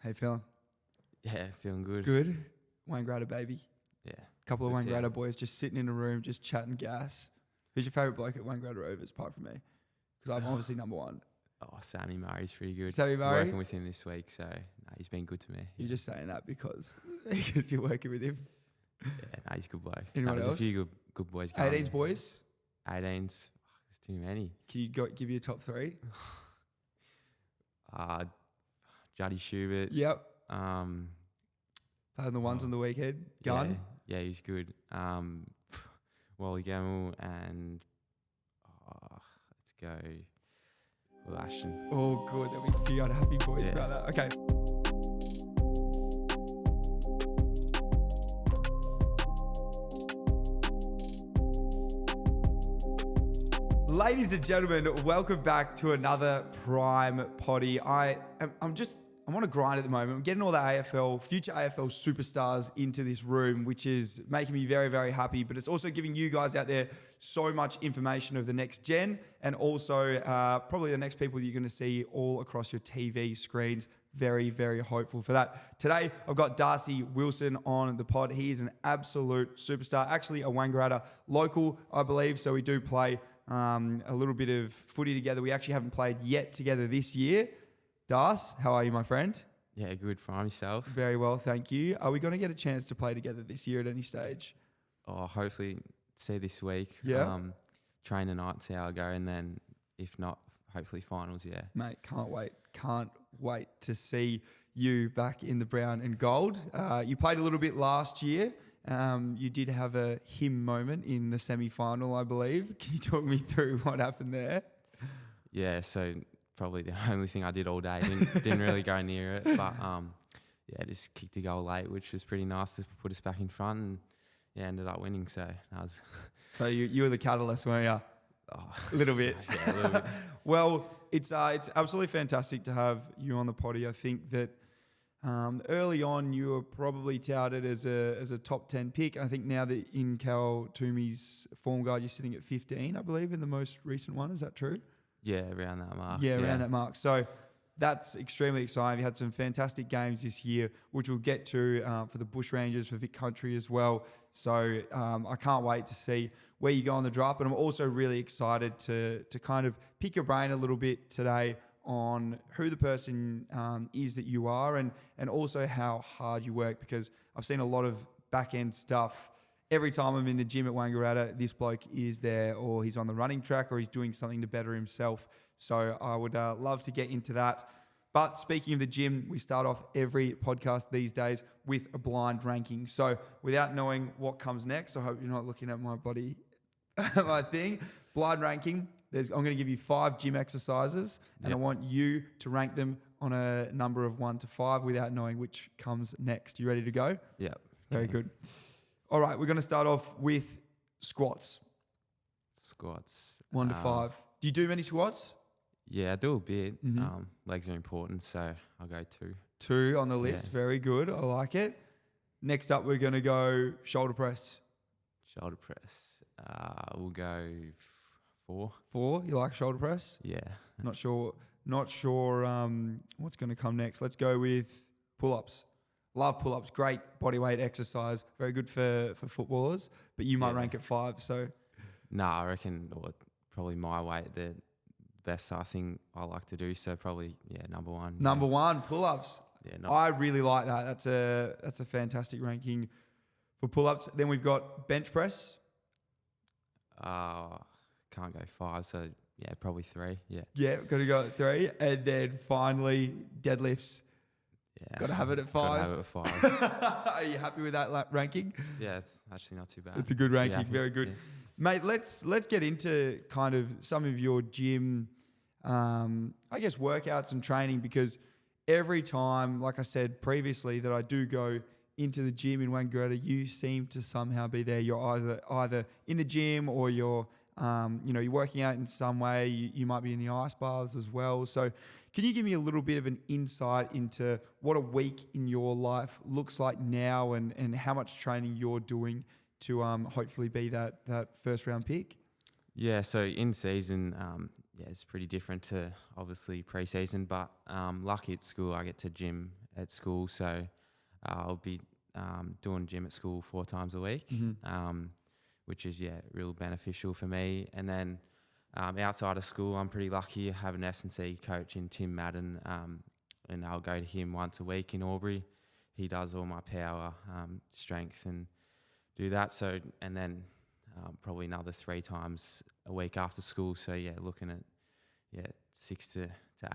How you feeling? Yeah, feeling good. Good. Wangaratta baby. Yeah. Couple of That's it. Wangaratta boys just sitting in a room, just chatting gas. Who's your favourite bloke at Wangaratta Rovers apart from me? Because I'm obviously number one. Oh, Sammy Murray's pretty good. Sammy Murray? Working with him this week, so he's been good to me. You're just saying that because you're working with him. Yeah, he's a good bloke. Anyone There's else? a few good boys going. 18s boys. 18s. There's too many. Can you give you a top three? Juddy Schubert. Yep. Um, Playing the ones on the weekend. Gun. Yeah, he's good. Wally Gamble and let's go Will Ashton. Oh, good. There'll be a few unhappy boys about that. Okay. Ladies and gentlemen, welcome back to another Prime Potty. I'm on a grind at the moment. I'm getting all the future AFL superstars into this room, which is making me very, very happy. But it's also giving you guys out there so much information of the next gen and also probably the next people that you're going to see all across your TV screens. Very, very hopeful for that. Today, I've got Darcy Wilson on the pod. He is an absolute superstar, actually a Wangaratta local, I believe. So we do play a little bit of footy together. We actually haven't played yet together this year. Darce, how are you, my friend? Yeah, good. From yourself? Very well, thank you. Are we going to get a chance to play together this year at any stage? Oh, hopefully see this week. Yeah. Train tonight, see how I go, and then if not, hopefully finals, yeah. Mate, can't wait. Can't wait to see you back in the brown and gold. You played a little bit last year. You did have a him moment in the semi-final, I believe. Can you talk me through what happened there? Yeah, so probably the only thing I did all day. Didn't really go near it, but just kicked a goal late, which was pretty nice to put us back in front, and ended up winning. So that was. So you were the catalyst, weren't you? Oh, a little bit. Yeah, a little bit. Well, it's absolutely fantastic to have you on the potty. I think that early on you were probably touted as a top 10 pick. I think now that in Cal Toomey's form guide, you're sitting at 15, I believe, in the most recent one. Is that true? Yeah, around that mark. Yeah, around that mark. So that's extremely exciting. You had some fantastic games this year, which we'll get to for the Bush Rangers, for Vic Country as well. So I can't wait to see where you go on the draft. But I'm also really excited to kind of pick your brain a little bit today on who the person is that you are and also how hard you work, because I've seen a lot of back-end stuff. Every time I'm in the gym at Wangaratta, this bloke is there, or he's on the running track, or he's doing something to better himself. So I would love to get into that. But speaking of the gym, we start off every podcast these days with a blind ranking. So without knowing what comes next, I hope you're not looking at my body, my thing. Blind ranking. I'm going to give you 5 gym exercises, and I want you to rank them on a number of 1 to 5 without knowing which comes next. You ready to go? Yep. Very good. All right, we're going to start off with squats. Squats. 1 to 5. Do you do many squats? Yeah, I do a bit. Mm-hmm. Legs are important, so I'll go 2. 2 on the list. Yeah. Very good. I like it. Next up, we're going to go shoulder press. Shoulder press. We'll go 4. 4. You like shoulder press? Yeah. Not sure. What's going to come next. Let's go with pull-ups. Love pull-ups. Great bodyweight exercise. Very good for footballers. But you might rank at 5. So. Nah, I reckon probably my weight, the best thing I like to do. So probably number 1. Number 1, pull-ups. Yeah, I really like that. That's a fantastic ranking for pull-ups. Then we've got bench press. Can't go 5. So probably 3. Yeah. Yeah, got to go at 3. And then finally, deadlifts. Yeah. Got to have it at 5. Got to have it at 5. Are you happy with that ranking? Yeah, it's actually not too bad. It's a good ranking. Yeah, Very good. Yeah. Mate, let's get into kind of some of your gym, workouts and training, because every time, like I said previously, that I do go into the gym in Wangaratta, you seem to somehow be there. You're either in the gym or you're working out in some way. You might be in the ice baths as well. So can you give me a little bit of an insight into what a week in your life looks like now and how much training you're doing to hopefully be that first round pick? Yeah, so in season, it's pretty different to obviously pre-season, but lucky at school I get to gym at school, so I'll be doing gym at school 4 times a week, which is real beneficial for me. And then outside of school, I'm pretty lucky. I have an S&C coach in Tim Madden, and I'll go to him once a week in Albury. He does all my power, strength, and do that. So, and then probably another 3 times a week after school. So looking at 6 to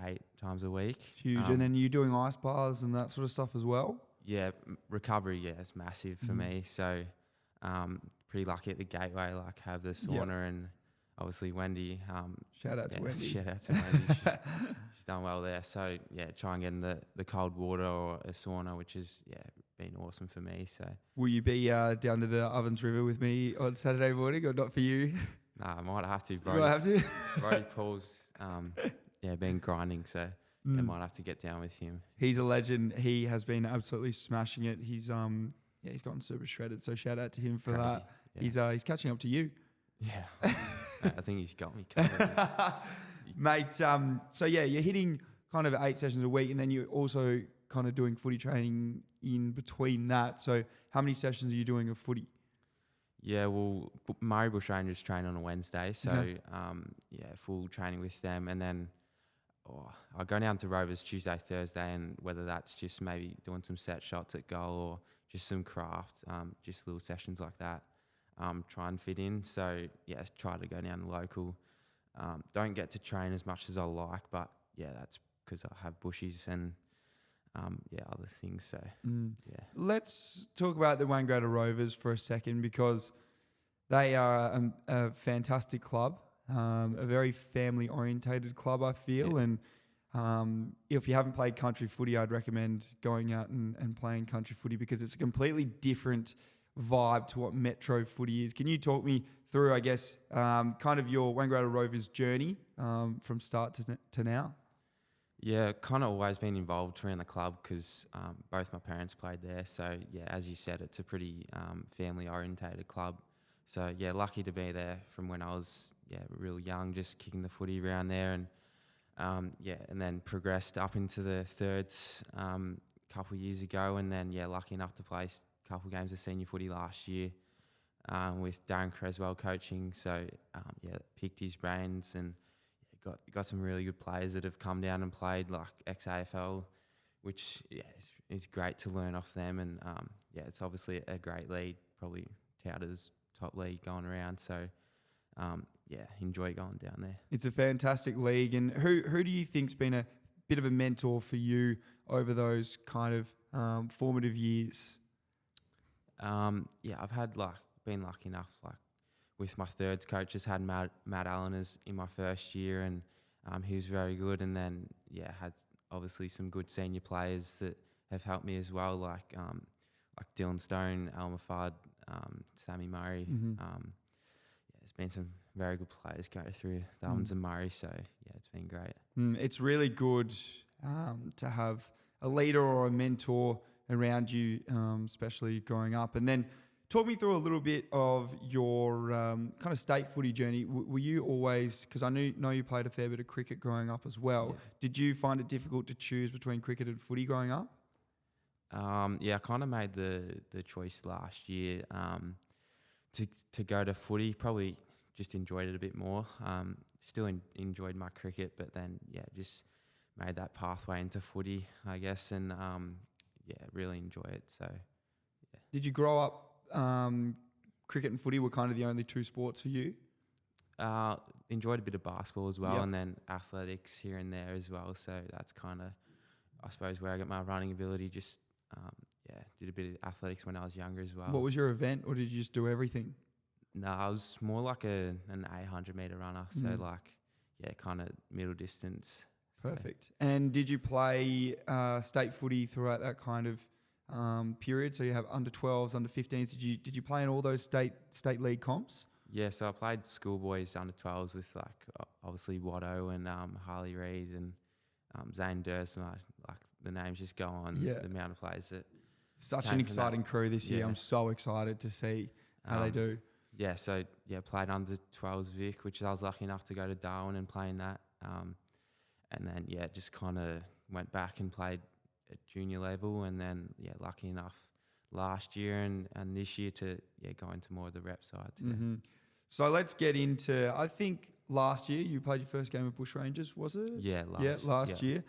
8 times a week. Huge. And then you're doing ice baths and that sort of stuff as well? Yeah, recovery, is massive for me. So pretty lucky at the Gateway, like have the sauna and obviously Wendy. Shout out to Wendy. Shout out to Wendy. She's done well there. So try and get in the cold water or a sauna, which has been awesome for me. So will you be down to the Ovens River with me on Saturday morning, or not for you? Nah, I might have to, bro. You might have to. Brody Paul's been grinding, so I might have to get down with him. He's a legend. He has been absolutely smashing it. He's he's gotten super shredded. So shout out to him for that. Yeah. He's catching up to you. Yeah, I think he's got me covered. Mate, so you're hitting kind of 8 sessions a week, and then you're also kind of doing footy training in between that. So how many sessions are you doing of footy? Yeah, well, Murray Bush Rangers train on a Wednesday, so full training with them, and then I go down to Rovers Tuesday, Thursday, and whether that's just maybe doing some set shots at goal or just some craft, just little sessions like that, try and fit in. So try to go down the local. Don't get to train as much as I like, but that's because I have bushies and other things. So let's talk about the Wangaratta Rovers for a second, because they are a fantastic club, a very family orientated club, I feel. And if you haven't played country footy, I'd recommend going out and playing country footy, because it's a completely different vibe to what metro footy is. Can you talk me through, I guess, kind of your Wangaratta Rovers journey from start to now? Yeah, kind of always been involved around the club because both my parents played there. So, as you said, it's a pretty family-orientated club. So, lucky to be there from when I was, real young, just kicking the footy around there. And, and then progressed up into the thirds a couple of years ago. And then, lucky enough to play a couple of games of senior footy last year with Darren Creswell coaching. So, picked his brains and got some really good players that have come down and played, like ex-AFL, which is great to learn off them. And it's obviously a great league, probably touted as top league going around. So enjoy going down there. It's a fantastic league. And who do you think's been a bit of a mentor for you over those kind of formative years? I've had been lucky enough with my thirds coaches, had Matt Allen in my first year, and he was very good. And then had obviously some good senior players that have helped me as well, like Dylan Stone, Al Mafard, Sammy Murray. There's been some very good players go through the Ovens and Murray, so it's been great. It's really good to have a leader or a mentor around you, especially growing up. And then talk me through a little bit of your kind of state footy journey. Were you always, because I know you played a fair bit of cricket growing up as well. Yeah. Did you find it difficult to choose between cricket and footy growing up? I kind of made the choice last year to go to footy. Probably just enjoyed it a bit more. Still enjoyed my cricket, but then just made that pathway into footy, I guess, and really enjoy it. So, Did you grow up? Cricket and footy were kind of the only two sports for you? Enjoyed a bit of basketball as well, and then athletics here and there as well. So that's kind of, I suppose, where I got my running ability. Just did a bit of athletics when I was younger as well. What was your event, or did you just do everything? No, I was more like an 800 meter runner. So kind of middle distance. Perfect. So. And did you play state footy throughout that kind of period? So you have under 12s, under 15s. Did you play in all those state league comps? Yeah, so I played schoolboys under 12s with obviously Watto and Harley Reid and Zane Durst. The names just go on. The amount of players that such an exciting crew this year. I'm so excited to see how they do. Yeah, so played under 12s Vic, which I was lucky enough to go to Darwin and play in that. And then just kind of went back and played at junior level, and then lucky enough last year and this year to go into more of the rep side too. Mm-hmm. So let's get into, I think last year you played your first game of Bushrangers, was it? Yeah, last year.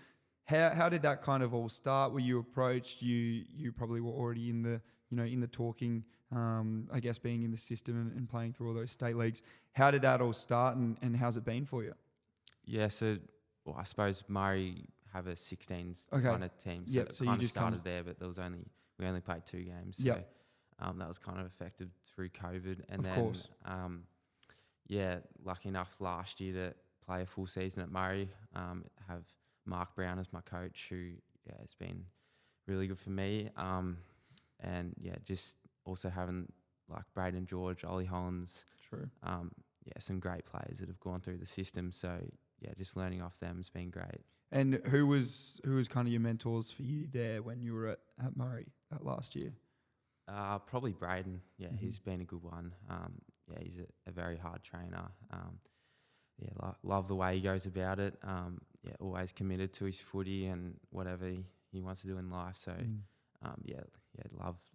How did that kind of all start? Were you approached? You probably were already in the in the talking, I guess being in the system and playing through all those state leagues. How did that all start and how's it been for you? Yeah, so I suppose Murray have a 16s Okay. kind of team, so Yep, it so you kind of just started there, but we only played 2 games, so Yep. that was kind of affected through COVID, and Of then course. lucky enough last year to play a full season at Murray, have Mark Brown as my coach, who has been really good for me, and just also having like Braden George, Ollie Hollins, True. some great players that have gone through the system. So just learning off them has been great. And who was kind of your mentors for you there when you were at Murray that last year? Probably Braden. Yeah, Mm-hmm. he's been a good one. He's a very hard trainer. Love the way he goes about it. Always committed to his footy and whatever he wants to do in life. So,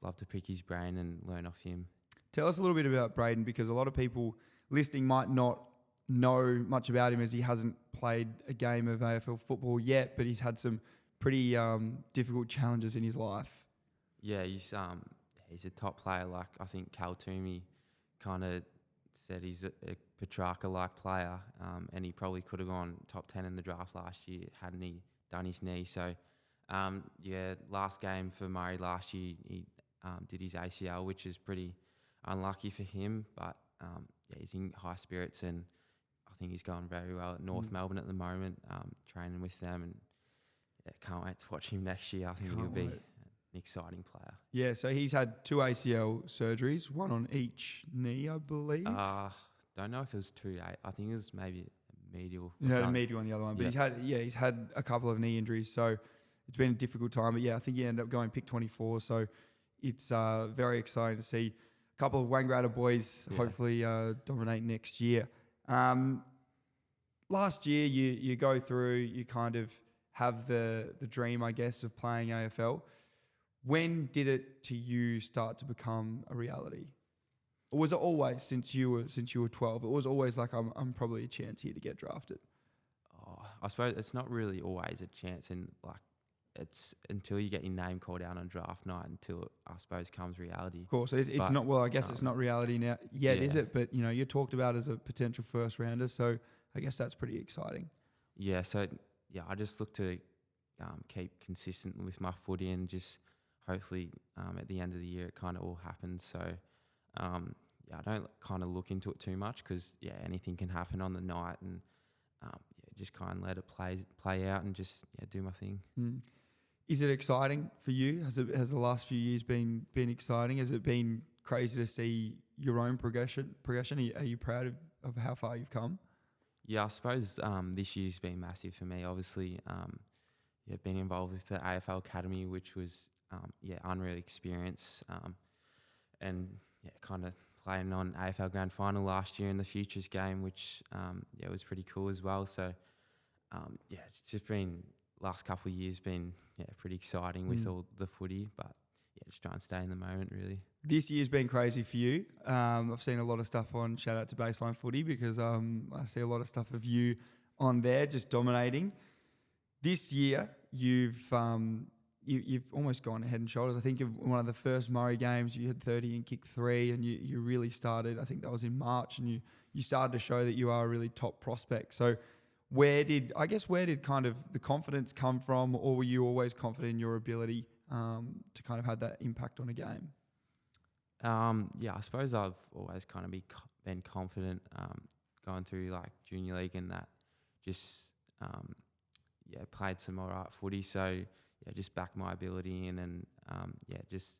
love to pick his brain and learn off him. Tell us a little bit about Braden, because a lot of people listening might not know much about him as he hasn't played a game of AFL football yet, but he's had some pretty difficult challenges in his life. Yeah, he's a top player. Like I think Cal Toomey kind of said he's a Petrarca-like player, and he probably could have gone top 10 in the draft last year hadn't he done his knee. So, last game for Murray last year, he did his ACL, which is pretty unlucky for him, but he's in high spirits, and I think he's going very well at North Melbourne at the moment, training with them, and can't wait to watch him next year. I think he'll be an exciting player. Yeah, so he's had 2 ACL surgeries, one on each knee, I believe. Don't know if it was 2. I think it was maybe medial. A medial on the other one, but he's had a couple of knee injuries, so it's been a difficult time. But I think he ended up going pick 24, so it's very exciting to see a couple of Wangaratta boys hopefully dominate next year. Last year, you go through, you kind of have the dream, I guess, of playing AFL. When did it to you start to become a reality? Or was it always since you were 12? It was always like I'm probably a chance here to get drafted. I suppose it's not really always a chance, and like it's until you get your name called out on draft night until it, I suppose, comes reality. Of course, it's not. Well, I guess it's not reality now yet, is it? But you're talked about as a potential first rounder, so I guess that's pretty exciting. Yeah. So I just look to keep consistent with my footy, and just hopefully at the end of the year it kind of all happens. So I don't kind of look into it too much, because anything can happen on the night, and just kind of let it play out and just do my thing. Is it exciting for you? Has the last few years been exciting? Has it been crazy to see your own progression? Are you proud of how far you've come? Yeah, I suppose this year's been massive for me. Obviously, been involved with the AFL Academy, which was unreal experience, and kind of playing on AFL Grand Final last year in the Futures game, which was pretty cool as well. So it's just been last couple of years been pretty exciting with all the footy, but just try and stay in the moment really. This year's been crazy for you. I've seen a lot of stuff on shout out to Baseline Footy, because I see a lot of stuff of you on there just dominating. This year you've almost gone head and shoulders. I think of one of the first Murray games, you had 30 and kick 3, and you really started, I think that was in March, and you started to show that you are a really top prospect. So where did kind of the confidence come from, or were you always confident in your ability to kind of have that impact on a game? I suppose I've always kind of been confident going through like junior league, and that just played some alright footy. So just back my ability in, and just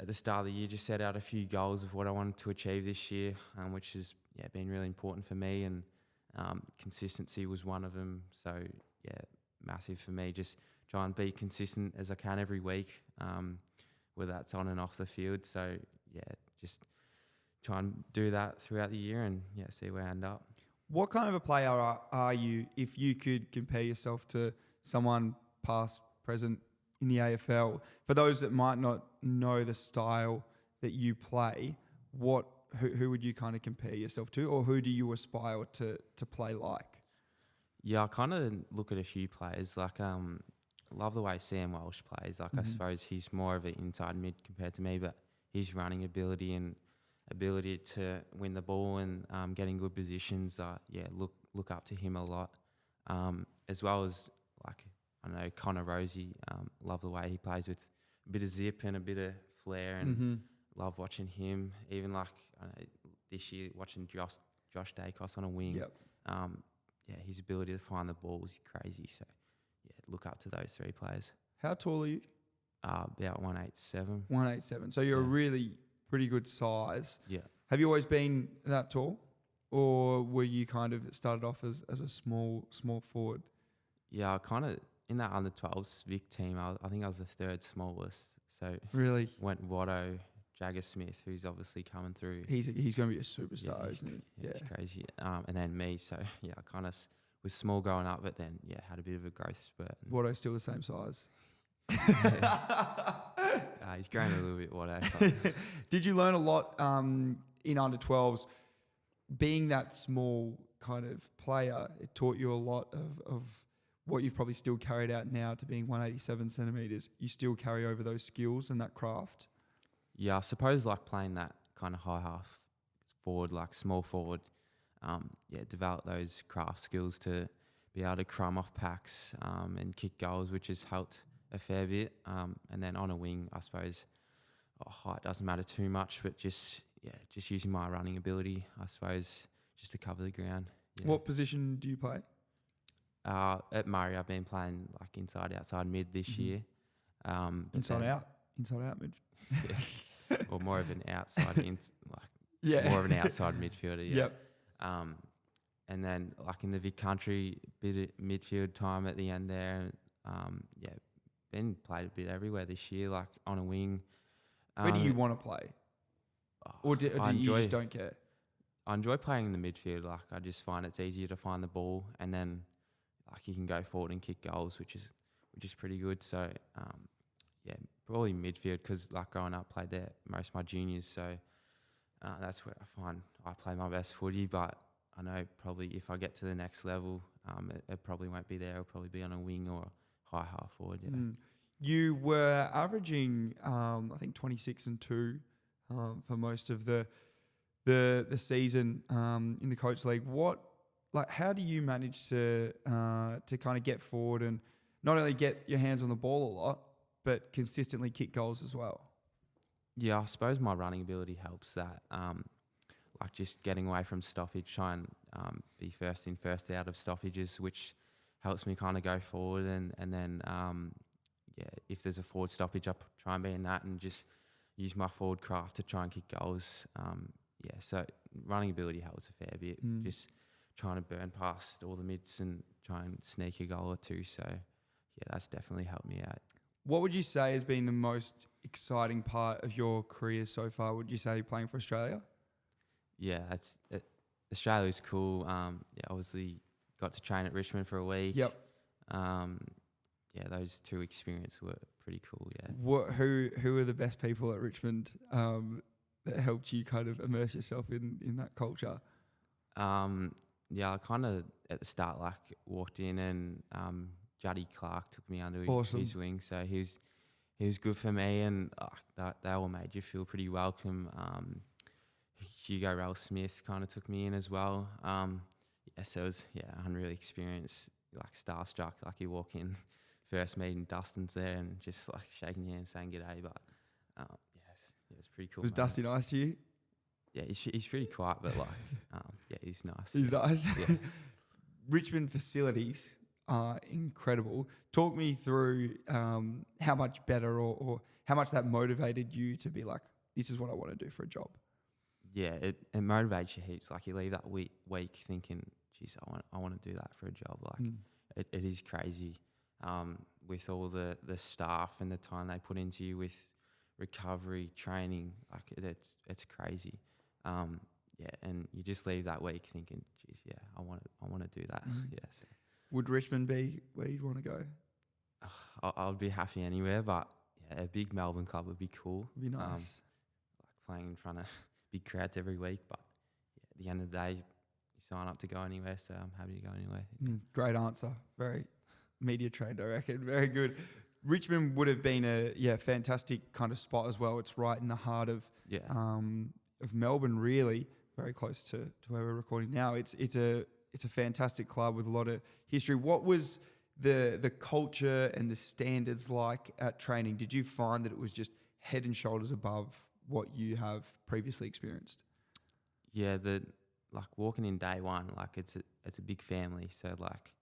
at the start of the year just set out a few goals of what I wanted to achieve this year, which has been really important for me, and consistency was one of them. So massive for me. Just try and be consistent as I can every week, whether that's on and off the field. So just try and do that throughout the year, and see where I end up. What kind of a player are you if you could compare yourself to someone past, present, in the AFL. For those that might not know the style that you play, who would you kind of compare yourself to, or who do you aspire to play like? Yeah, I kind of look at a few players. Like, love the way Sam Walsh plays. Like, I suppose he's more of an inside mid compared to me, but his running ability and ability to win the ball and getting good positions, look up to him a lot. As well as, like, I don't know, Connor Rosie. Love the way he plays with a bit of zip and a bit of flair, and love watching him. Even like this year, watching Josh Dacos on a wing. Yep. His ability to find the ball was crazy. So, yeah, look up to those three players. How tall are you? About 187. 187. So you're a really pretty good size. Yeah. Have you always been that tall, or were you kind of started off as a small forward? Yeah, I kind of in that under 12s Vic team. I think I was the third smallest. So really went Watto, Jagger Smith, who's obviously coming through. He's going to be a superstar, isn't he? Yeah, it's crazy. And then me. So yeah, I kind of was small growing up, but then had a bit of a growth spurt. Watto's still the same size. He's grown a little bit, Watto. Did you learn a lot in under 12s? Being that small kind of player, it taught you a lot of what you've probably still carried out now to being 187 centimetres. You still carry over those skills and that craft. Yeah, I suppose like playing that kind of high half forward, like small forward, develop those craft skills to be able to crumb off packs and kick goals, which has helped a fair bit. And then on a wing, I suppose height doesn't matter too much, but just using my running ability, I suppose, just to cover the ground. Yeah. What position do you play? At Murray, I've been playing like inside, outside, mid this year. Inside out mid. Yes, or more of an outside, more of an outside midfielder. Yeah. Yep. And then like in the Vic Country, bit of midfield time at the end there. Been played a bit everywhere this year, like on a wing. Where do you want to play? Or do you just don't care? I enjoy playing in the midfield. Like I just find it's easier to find the ball, and then like you can go forward and kick goals, which is pretty good. So probably midfield, because like growing up, played there most of my juniors. So that's where I find I play my best footy. But I know probably if I get to the next level, it probably won't be there. It'll probably be on a wing or high half forward. Yeah. You were averaging, I think 26 and 2 for most of the season in the Coach League. How do you manage to kind of get forward and not only get your hands on the ball a lot, but consistently kick goals as well? Yeah, I suppose my running ability helps that. Like just getting away from stoppage, try and be first in, first out of stoppages, which helps me kind of go forward. And then, if there's a forward stoppage, I try and be in that and just use my forward craft to try and kick goals. So running ability helps a fair bit. Just trying to burn past all the mids and try and sneak a goal or two. So, that's definitely helped me out. What would you say has been the most exciting part of your career so far? Would you say playing for Australia? Yeah, Australia's cool. Obviously got to train at Richmond for a week. Yep. Those two experiences were pretty cool. Yeah. Who are the best people at Richmond that helped you kind of immerse yourself in that culture? I kind of at the start walked in and Juddy Clark took me under his wing, so he was good for me, and they all made you feel pretty welcome. Hugo Rell Smith kind of took me in as well. So it was unreal experience, like starstruck, like you walk in, first meeting Dustin's there and just like shaking your hand saying g'day, but it's pretty cool. Was Dusty nice to you? Yeah, he's pretty quiet, but he's nice. He's nice. Yeah. Richmond facilities are incredible. Talk me through how much better or how much that motivated you to be like, this is what I want to do for a job. Yeah, it motivates you heaps. Like you leave that week thinking, geez, I want to do that for a job. Like it is crazy with all the staff and the time they put into you with recovery, training. Like it's crazy. And you just leave that week thinking, geez, I want to do that. So. Would Richmond be where you'd want to go? I'll be happy anywhere, but yeah, a big Melbourne club would be cool. It'd be nice. Like playing in front of big crowds every week, but yeah, at the end of the day, you sign up to go anywhere, so I'm happy to go anywhere. Great answer. Very media trained, I reckon. Very good. Richmond would have been a fantastic kind of spot as well. It's right in the heart of Melbourne, really, very close to where we're recording now. It's a fantastic club with a lot of history. What was the culture and the standards like at training? Did you find that it was just head and shoulders above what you have previously experienced? Yeah, walking in day one, like it's a big family. So like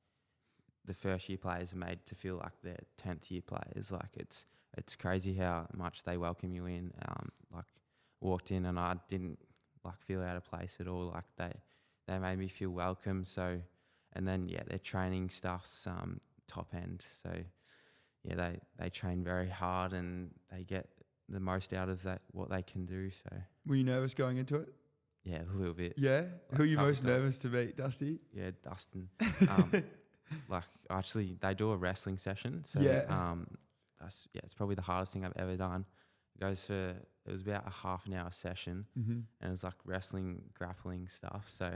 the first year players are made to feel like they're 10th year players. Like it's crazy how much they welcome you in. Like walked in and I didn't like feel out of place at all. Like they made me feel welcome. So, and then their training stuff's top end. So yeah, they train very hard and they get the most out of that what they can do. So were you nervous going into it? Yeah, a little bit. Yeah, who are you most nervous to meet, Dusty? Yeah, Dustin. Like actually, they do a wrestling session. So it's probably the hardest thing I've ever done. It was about a half an hour session, and it was like wrestling, grappling stuff. So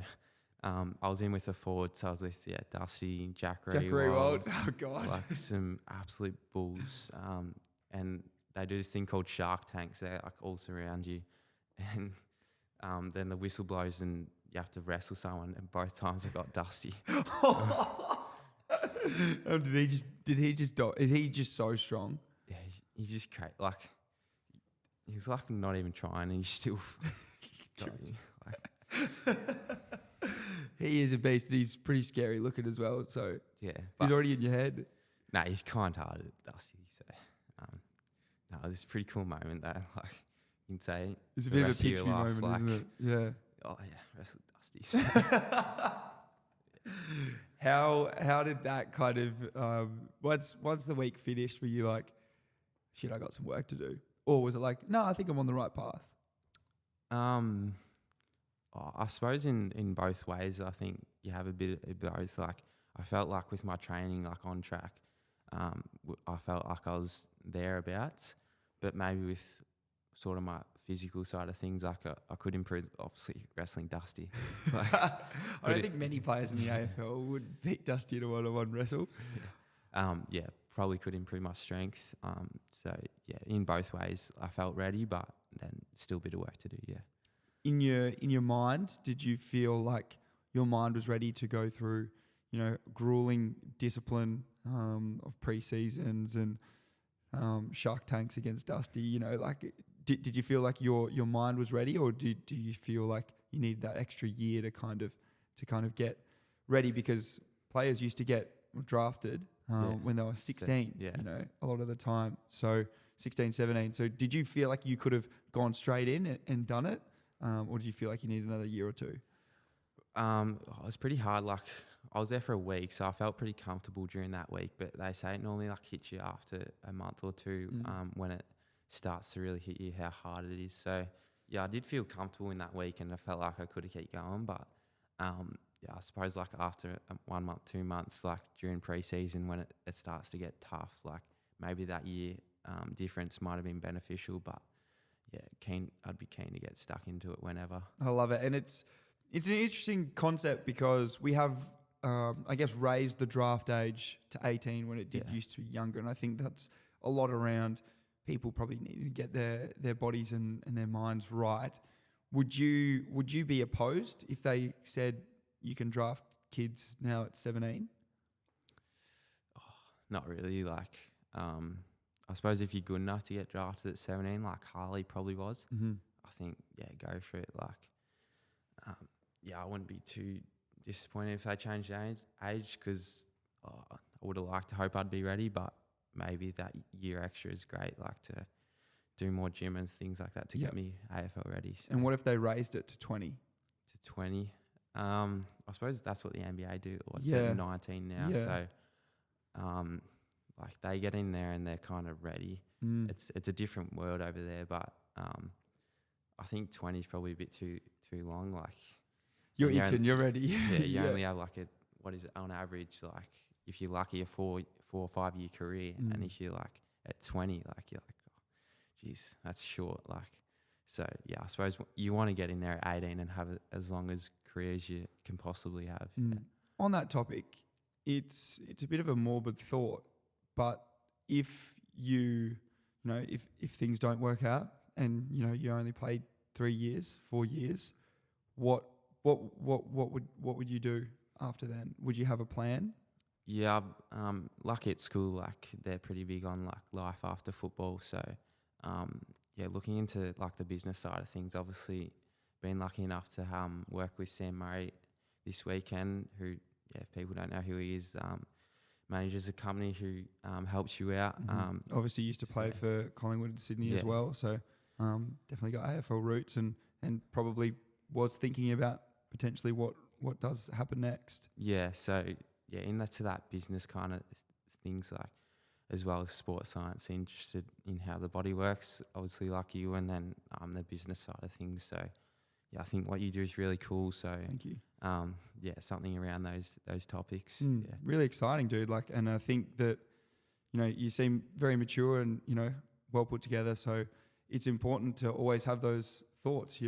I was in with the forwards. So I was with Darcy, Jack Rewald. Oh god, like some absolute bulls. And they do this thing called Shark Tanks. They're like all surround you, and then the whistle blows and you have to wrestle someone. And both times I got Dusty. Is he just so strong? Yeah, he's just crazy. Like he's like not even trying, and he's still got me. Like, he is a beast. He's pretty scary looking as well. So yeah, he's already in your head. Nah, he's kind-hearted, Dusty. So no, it was a pretty cool moment though. Like you can say it's a bit of a pitch moment, isn't it? Yeah. Oh yeah, wrestle Dusty. How did that kind of once the week finished, were you like, shit, I got some work to do? Or was it like, no, I think I'm on the right path? I suppose in both ways, I think you have a bit of both. Like I felt like with my training, like on track, I felt like I was thereabouts, but maybe with sort of my physical side of things, like I could improve, obviously wrestling Dusty. Like, I don't think many players in the AFL would beat Dusty in a one-on-one wrestle. Yeah, probably could improve my strength. So yeah, in both ways, I felt ready, but then still a bit of work to do. Yeah. In your mind, did you feel like your mind was ready to go through, grueling discipline of pre-seasons and Shark Tanks against Dusty? Did you feel like your mind was ready, or do you feel like you needed that extra year to kind of get ready? Because players used to get drafted when they were 16, a lot of the time. So 16, 17. So did you feel like you could have gone straight in and done it? Or do you feel like you need another year or two? It was pretty hard. Like I was there for a week, so I felt pretty comfortable during that week. But they say it normally like hits you after a month or two when it starts to really hit you how hard it is. So yeah, I did feel comfortable in that week, and I felt like I could have kept going. But I suppose like after 1 month, 2 months, like during pre-season when it starts to get tough, like maybe that year difference might have been beneficial. But yeah, I'd be keen to get stuck into it whenever. I love it. And it's an interesting concept because we have, I guess, raised the draft age to 18 when it did used to be younger. And I think that's a lot around people probably needing to get their bodies and their minds right. Would you be opposed if they said you can draft kids now at 17? Oh, not really. Like, I suppose if you're good enough to get drafted at 17, like Harley probably was, I think, go for it. Like, I wouldn't be too disappointed if they changed the age because I would have liked to hope I'd be ready, but maybe that year extra is great, like to do more gym and things like that to get me AFL ready. So. And what if they raised it to 20? To 20? I suppose that's what the NBA do. It's at 19 now, so like they get in there and they're kind of ready. It's a different world over there, but I think 20 is probably a bit too long. Like you're itching, you're ready. You only have like on average like if you're lucky, a 4 or 5 year career, and if you're like at 20, like you're like, oh, geez, that's short. Like, so yeah, I suppose you want to get in there at 18 and have as long as career as you can possibly have. Yeah. On that topic, it's a bit of a morbid thought, but if if things don't work out and you only played 3 years, 4 years, what would you do after then? Would you have a plan? Yeah, lucky at school, like they're pretty big on like life after football. So, yeah, looking into like the business side of things, obviously been lucky enough to work with Sam Murray this weekend, who, yeah, if people don't know who he is, manages a company who helps you out. Obviously used to play for Collingwood and Sydney as well, so definitely got AFL roots and probably was thinking about potentially what does happen next. Yeah, so yeah, into that business kind of things, like as well as sports science, interested in how the body works, obviously like you, and then the business side of things. So yeah, I think what you do is really cool. So thank you. Yeah, something around those topics. Yeah. Really exciting, dude. Like, and I think that you seem very mature and well put together. So it's important to always have those thoughts,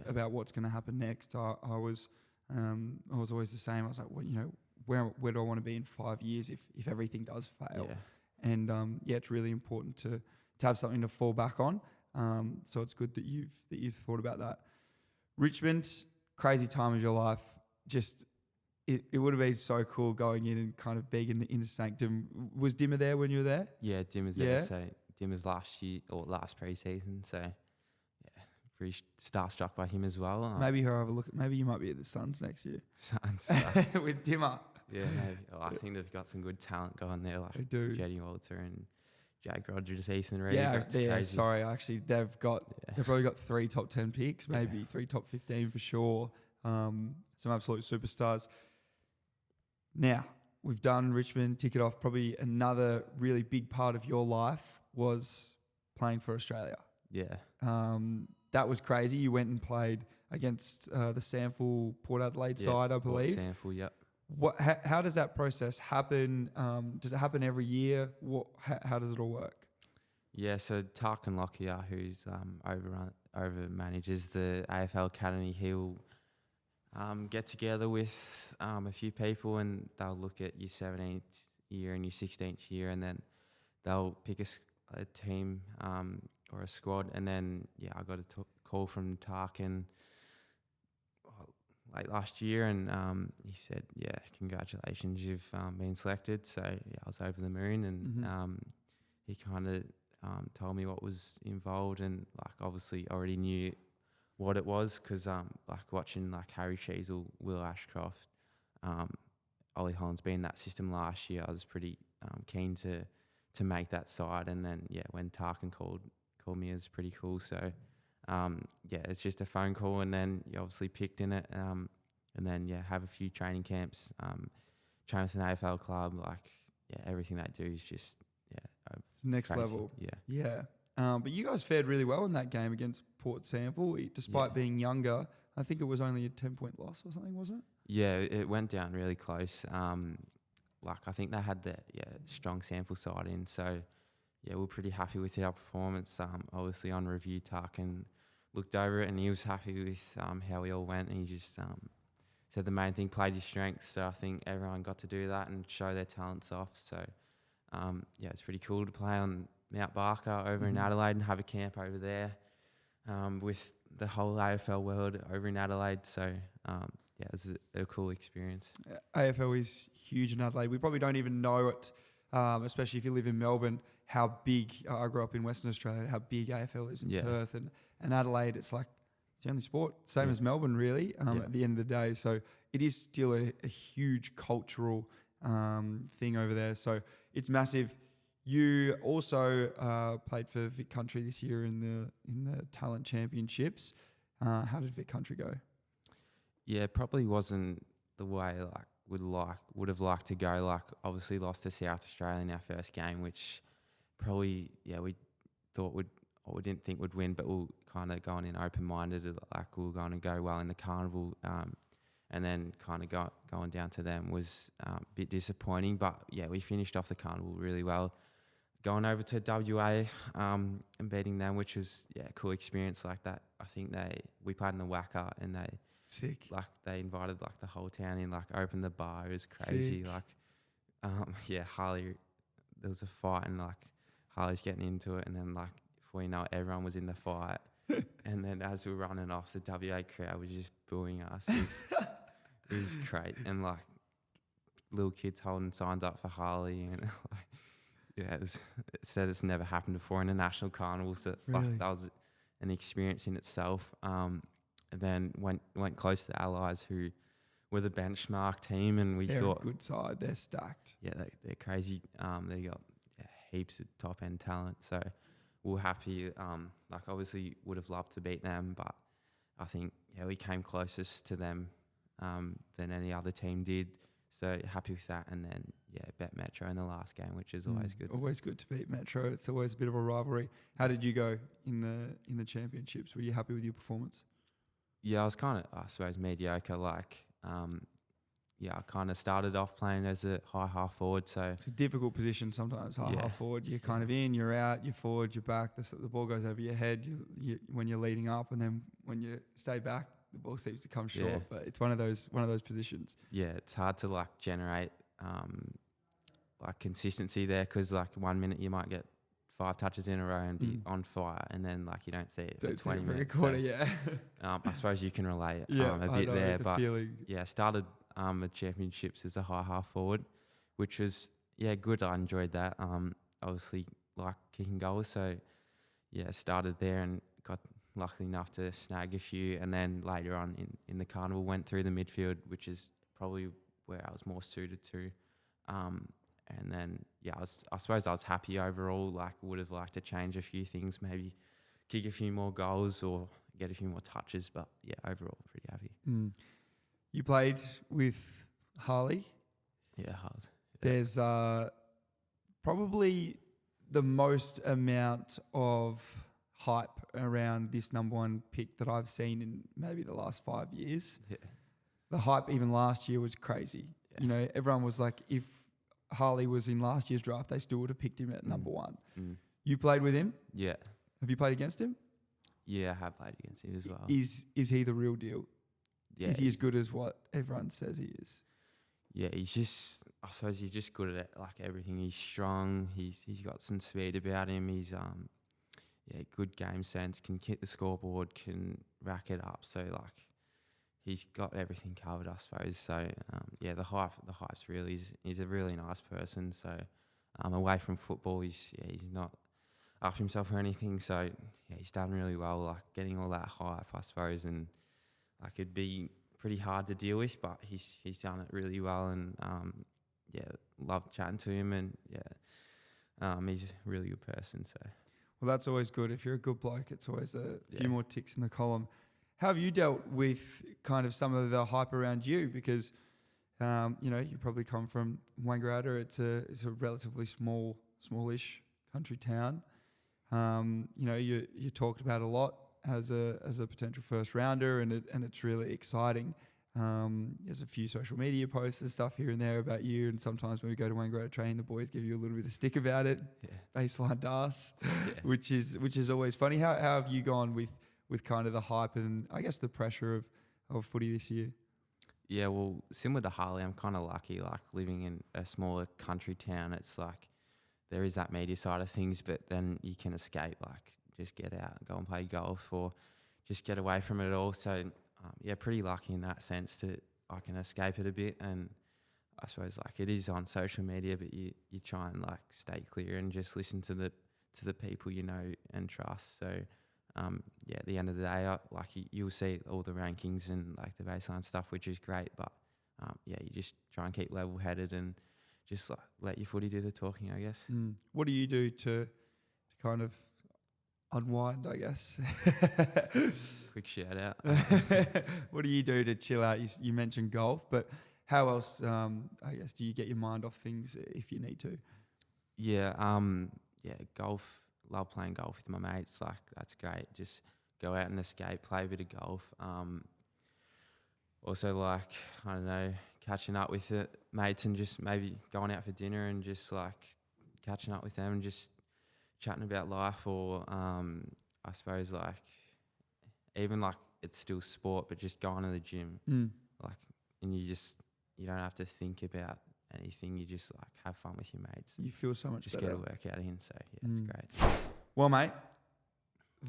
about what's going to happen next. I was always the same. I was like, well, where do I want to be in 5 years if everything does fail? Yeah. And it's really important to have something to fall back on. So it's good that you've thought about that. Richmond, crazy time of your life. Just it would have been so cool going in and kind of being in the inner sanctum. Was Dimmer there when you were there? Yeah, Dimmer's there. So Dimmer's last year or last pre-season. So yeah, pretty starstruck by him as well. Maybe he'll have a look. Maybe you might be at the Suns next year. Suns with Dimmer. Yeah, maybe. Oh, I think they've got some good talent going there, like they do. Jetty Walter and Jake Rogers, Ethan Reid. Yeah. Sorry, actually, they've probably got 3 top 10 picks, maybe 3 top 15 for sure. Some absolute superstars. Now we've done Richmond, tick it off. Probably another really big part of your life was playing for Australia. Yeah. That was crazy. You went and played against the Sample Port Adelaide side, I believe. Sample, yep. How does that process happen? Does it happen every year? How does it all work? Yeah, so Tarkin Lockyer, who's over manages the AFL Academy, he'll get together with a few people and they'll look at your 17th year and your 16th year, and then they'll pick a team or a squad. And then I got a call from Tarkin late last year, and he said, "Yeah, congratulations, you've been selected." So yeah, I was over the moon, and he kind of told me what was involved, and like obviously already knew what it was because like watching like Harry Sheasel, Will Ashcroft, Ollie Holland's been in that system last year. I was pretty keen to make that side, and then when Tarkin called me, it was pretty cool. So. It's just a phone call, and then you obviously picked in it, and then have a few training camps, train with an AFL club. Like everything they do is just it's next crazy. level. But you guys fared really well in that game against Port Sample, despite being younger. I think it was only a 10-point loss or something, wasn't it? Yeah, it went down really close. Like I think they had the strong sample side in, so. Yeah, we're pretty happy with our performance. Obviously on review, Tarkin looked over it and he was happy with how we all went, and he just said the main thing, played your strengths. So I think everyone got to do that and show their talents off. So it's pretty cool to play on Mount Barker over in Adelaide and have a camp over there with the whole AFL world over in Adelaide. So it was a cool experience. AFL is huge in Adelaide. We probably don't even know it, especially if you live in Melbourne, how big, I grew up in Western Australia, how big AFL is in Perth and Adelaide. It's like, it's the only sport, same as Melbourne really, at the end of the day. So it is still a huge cultural thing over there. So it's massive. You also played for Vic Country this year in the Talent Championships. How did Vic Country go? Yeah, probably wasn't the way would have liked to go. Like obviously lost to South Australia in our first game, which probably we thought we didn't think would win, but we were kind of going in open minded, like we were going to go well in the carnival, and and then kind of going down to them was a bit disappointing. But yeah, we finished off the carnival really well. Going over to WA and beating them, which was a cool experience like that. I think we played in the Wacker and Sick. they invited like the whole town in, like opened the bar. It was crazy. Sick. Like Harley, there was a fight and like Harley's getting into it, and then like before you know it, everyone was in the fight. And then as we were running off, the WA crowd was just booing us. It was great. And like little kids holding signs up for Harley, and like, it said it's never happened before in a national carnival. So Really? like, that was an experience in itself. And then went close to the Allies, who were the benchmark team, and we They're thought, a good side. They're stacked. yeah, they're crazy. They got heaps of top end talent. So we're happy. Like obviously would have loved to beat them, but I think we came closest to them than any other team did. So happy with that. And then bet Metro in the last game, which is always good. Always good to beat Metro. It's always a bit of a rivalry. How did you go in the championships? Were you happy with your performance? Yeah, I was kind of, I suppose, mediocre. Like, I kind of started off playing as a high half forward. So it's a difficult position sometimes, half forward. You're kind of in, you're out, you're forward, you're back. The ball goes over your head when you're leading up, and then when you stay back, the ball seems to come short. Yeah. But it's one of those positions. Yeah, it's hard to like generate like consistency there, because like 1 minute you might get 5 touches in a row and be on fire, and then like you don't see it for 20 minutes. Quarter, I suppose you can relate a I bit know there, the but feeling. I started the championships as a high half forward, which was good. I enjoyed that. Obviously like kicking goals, so started there and got lucky enough to snag a few, and then later on in the carnival went through the midfield, which is probably where I was more suited to. And then, I suppose I was happy overall. Like, would have liked to change a few things, maybe kick a few more goals or get a few more touches. But, overall, pretty happy. You played with Harley. Yeah, hard. There's probably the most amount of hype around this number 1 pick that I've seen in maybe the last 5 years. Yeah. The hype even last year was crazy. Yeah. You know, everyone was like, if Harley was in last year's draft, they still would have picked him at number 1. You played with him? Yeah. Have you played against him? Yeah, I have played against him as well. Is he the real deal? Yeah. Is he as good as what everyone says he is? Yeah, I suppose he's just good at like everything. He's strong. He's got some speed about him. He's good game sense. Can hit the scoreboard. Can rack it up. So like, he's got everything covered, I suppose. So the hype's really. He's a really nice person. So away from football, he's not up himself or anything. So he's done really well. Like getting all that hype, I suppose, and like it'd be pretty hard to deal with, but he's done it really well, and loved chatting to him, and he's a really good person. So well, that's always good. If you're a good bloke, it's always a few more ticks in the column. How have you dealt with kind of some of the hype around you? Because you probably come from Wangaratta. It's a relatively smallish country town. You talked about a lot as a potential first rounder, and it's really exciting. There's a few social media posts and stuff here and there about you, and sometimes when we go to Wangaratta training, the boys give you a little bit of stick about it. Baseline Darcy, which is always funny. How have you gone with kind of the hype and I guess the pressure of footy this year? Yeah, well, similar to Harley, I'm kind of lucky. Like living in a smaller country town, it's like there is that media side of things, but then you can escape. Like just get out and go and play golf, or just get away from it all. So pretty lucky in that sense that I can escape it a bit. And I suppose like it is on social media, but you try and like stay clear and just listen to the people you know and trust. So at the end of the day, you'll see all the rankings and like the baseline stuff, which is great. But you just try and keep level headed and just like, let your footy do the talking, I guess. What do you do to kind of unwind, I guess? Quick shout out. What do you do to chill out? You mentioned golf, but how else, I guess, do you get your mind off things if you need to? Golf. Love playing golf with my mates. Like that's great. Just go out and escape, play a bit of golf. also like, I don't know, catching up with the mates and just maybe going out for dinner and just like catching up with them and just chatting about life, or I suppose like even like it's still sport, but just going to the gym, like, and you don't have to think about anything. You just like have fun with your mates. You feel so much just better. Get a workout in. So yeah, it's great. Well, mate,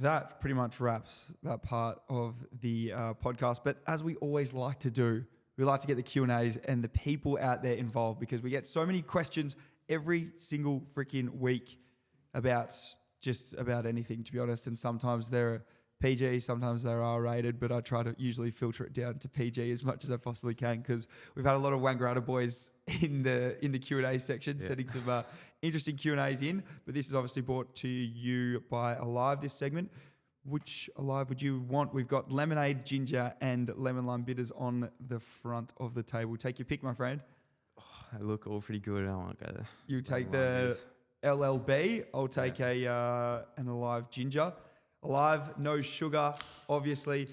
that pretty much wraps that part of the podcast. But as we always like to do, we like to get the Q&As and the people out there involved, because we get so many questions every single freaking week about just about anything, to be honest. And sometimes they're PG, sometimes they're R-rated, but I try to usually filter it down to PG as much as I possibly can, because we've had a lot of Wangaratta boys in the Q&A section sending some interesting Q&As in. But this is obviously brought to you by Alive, this segment. Which Alive would you want? We've got lemonade, ginger, and lemon lime bitters on the front of the table. Take your pick, my friend. Oh, they look all pretty good. I want to go there. You take the LLB. I'll take an Alive ginger. Alive, no sugar, obviously.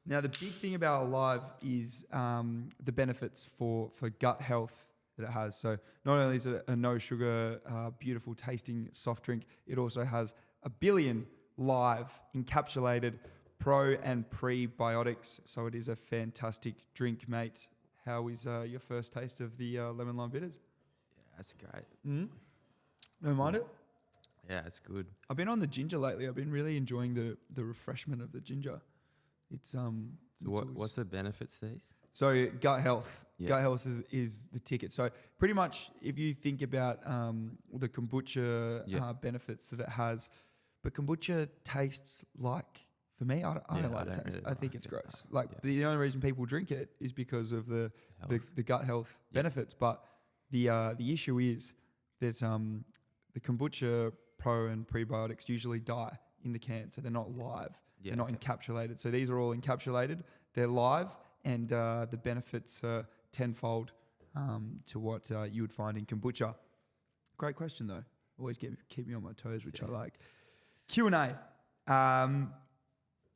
Now, the big thing about Alive is the benefits for gut health that it has. So not only is it a no sugar, beautiful tasting soft drink, it also has 1 billion live encapsulated pro and prebiotics. So it is a fantastic drink, mate. How is your first taste of the lemon lime bitters? Yeah, that's great. Don't mind it? Yeah, it's good. I've been on the ginger lately. I've been really enjoying the refreshment of the ginger. It's So what's the benefits to these? So gut health. Yeah. Gut health is the ticket. So pretty much if you think about the kombucha benefits that it has, but kombucha tastes like, for me, I don't like the taste. Really I think it's gross. The only reason people drink it is because of the gut health benefits. But the issue is that the kombucha pro and prebiotics usually die in the can, so they're not live. They're not encapsulated. So these are all encapsulated. They're live, and the benefits are tenfold to what you would find in kombucha. Great question, though. Always keep me on my toes, which I like. Q&A.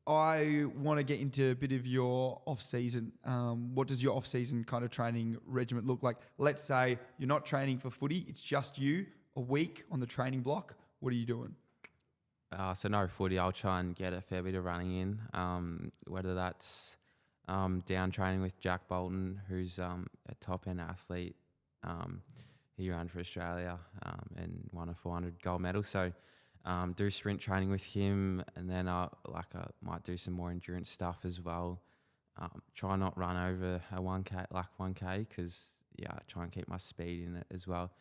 I want to get into a bit of your off-season. What does your off-season kind of training regimen look like? Let's say you're not training for footy. It's just you a week on the training block. What are you doing? So no footy. I'll try and get a fair bit of running in, whether that's down training with Jack Bolton, who's a top-end athlete. He ran for Australia and won a 400 gold medal. So do sprint training with him, and then I might do some more endurance stuff as well. Try not run over a 1K, because I try and keep my speed in it as well.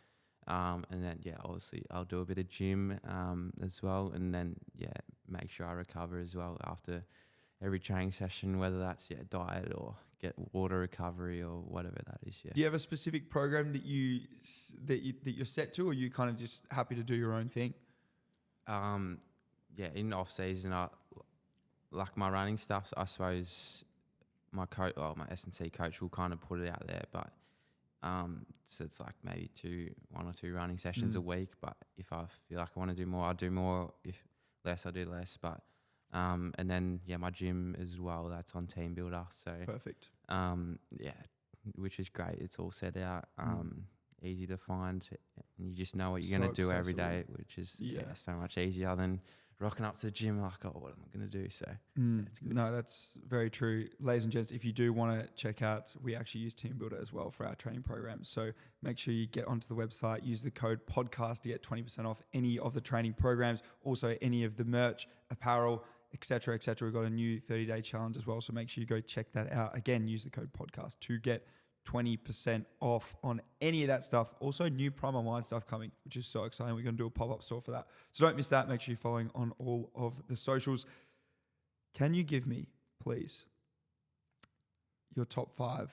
And then obviously I'll do a bit of gym as well, and then make sure I recover as well after every training session, whether that's diet or get water recovery or whatever that is. Do you have a specific program that you're set to, or are you kind of just happy to do your own thing? In off season, like my running stuff, I suppose my S&C coach will kind of put it out there, but so it's like maybe 1 or 2 running sessions a week. But if I feel like I want to do more, I'll do more. If less, I do less. But and then my gym as well. That's on Team Builder. So perfect. Which is great. It's all set out. Easy to find, and you just know what you're going to do every day, which is so much easier than rocking up to the gym like, what am I going to do? So it's good. No, that's very true. Ladies and gents, if you do want to check out, we actually use Team Builder as well for our training programs. So make sure you get onto the website, use the code podcast to get 20% off any of the training programs, also any of the merch, apparel, etc., etc. We've got a new 30-day challenge as well, so make sure you go check that out. Again, use the code podcast to get 20% off on any of that stuff. Also, new Prime Online stuff coming, which is so exciting. We're going to do a pop-up store for that. So don't miss that. Make sure you're following on all of the socials. Can you give me, please, your top 5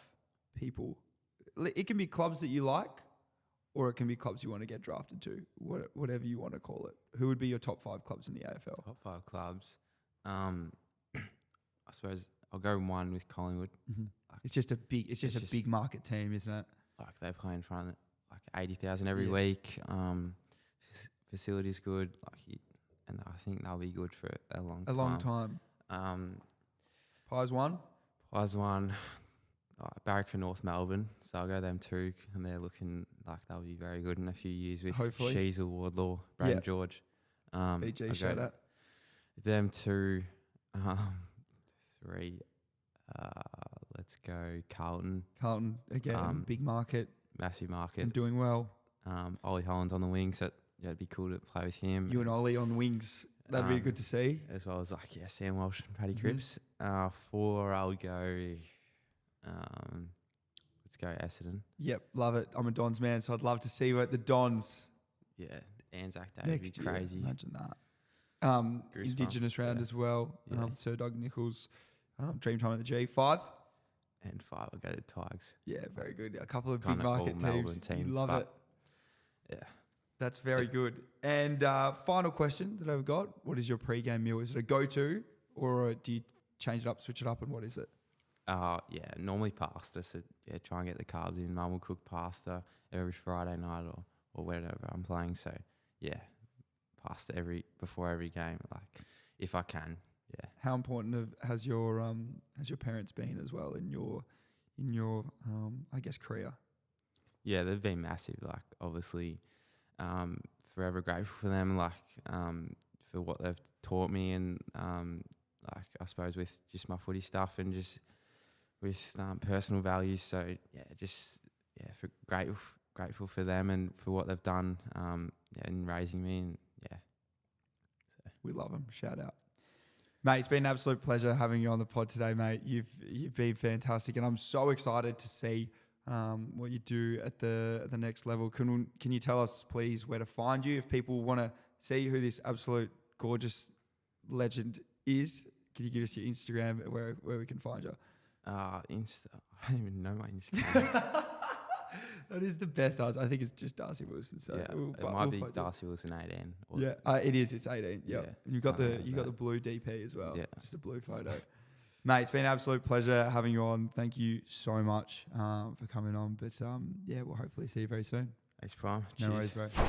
people? It can be clubs that you like, or it can be clubs you want to get drafted to, whatever you want to call it. Who would be your top 5 clubs in the AFL? Top 5 clubs. I suppose I'll go 1 with Collingwood. Mm-hmm. It's just a big market team, isn't it? Like they play in front of 80,000 every week. Facility's good. And I think they'll be good for a long time. Pies 1. Pies 1. Barrack for North Melbourne, so I'll go them too, and they're looking like they'll be very good in a few years with Hopefully. Sheasel, Wardlaw, Braden George. BG, I'll shout go out. them two. 3. Let's go Carlton, Carlton, again, big market massive market. and doing well. Ollie Holland's on the wing, so it'd be cool to play with him. You and Ollie on wings. That'd be good to see. As well as Sam Walsh and Paddy Cripps. 4, I'll go. Let's go Essendon. Yep, love it. I'm a Dons man, so I'd love to see what the Dons Yeah, Anzac Day would be crazy. Imagine that. Indigenous round as well. Yeah. Sir Doug Nichols, Dreamtime at the G. 5. And 5, I'll go to Tigers. Yeah, very good. A couple of Kind big of market all Melbourne teams. teams, You love but it. Yeah. That's very good. And final question that I've got. What is your pre-game meal? Is it a go-to or do you change it up, switch it up, and what is it? Normally pasta. So try and get the carbs in. Mum will cook pasta every Friday night or whenever I'm playing. So pasta before every game, if I can. Yeah. How important has your parents been as well in your I guess career? Yeah, they've been massive. Obviously, forever grateful for them. For what they've taught me, and I suppose with just my footy stuff and just with personal values. So grateful for them and for what they've done. In raising me, and So. We love them. Shout out. Mate, it's been an absolute pleasure having you on the pod today, mate. You've been fantastic, and I'm so excited to see what you do at the next level. Can you tell us, please, where to find you if people want to see who this absolute gorgeous legend is? Can you give us your Instagram where we can find you? Insta. I don't even know my Instagram. That is the best. I think it's just Darcy Wilson. So it might be Darcy Wilson 18. It is. It's 18. Yeah, you've got the blue DP as well. Yeah, just a blue photo. Mate, it's been an absolute pleasure having you on. Thank you so much for coming on. But we'll hopefully see you very soon. Thanks, Prime. No Cheers. worries, bro.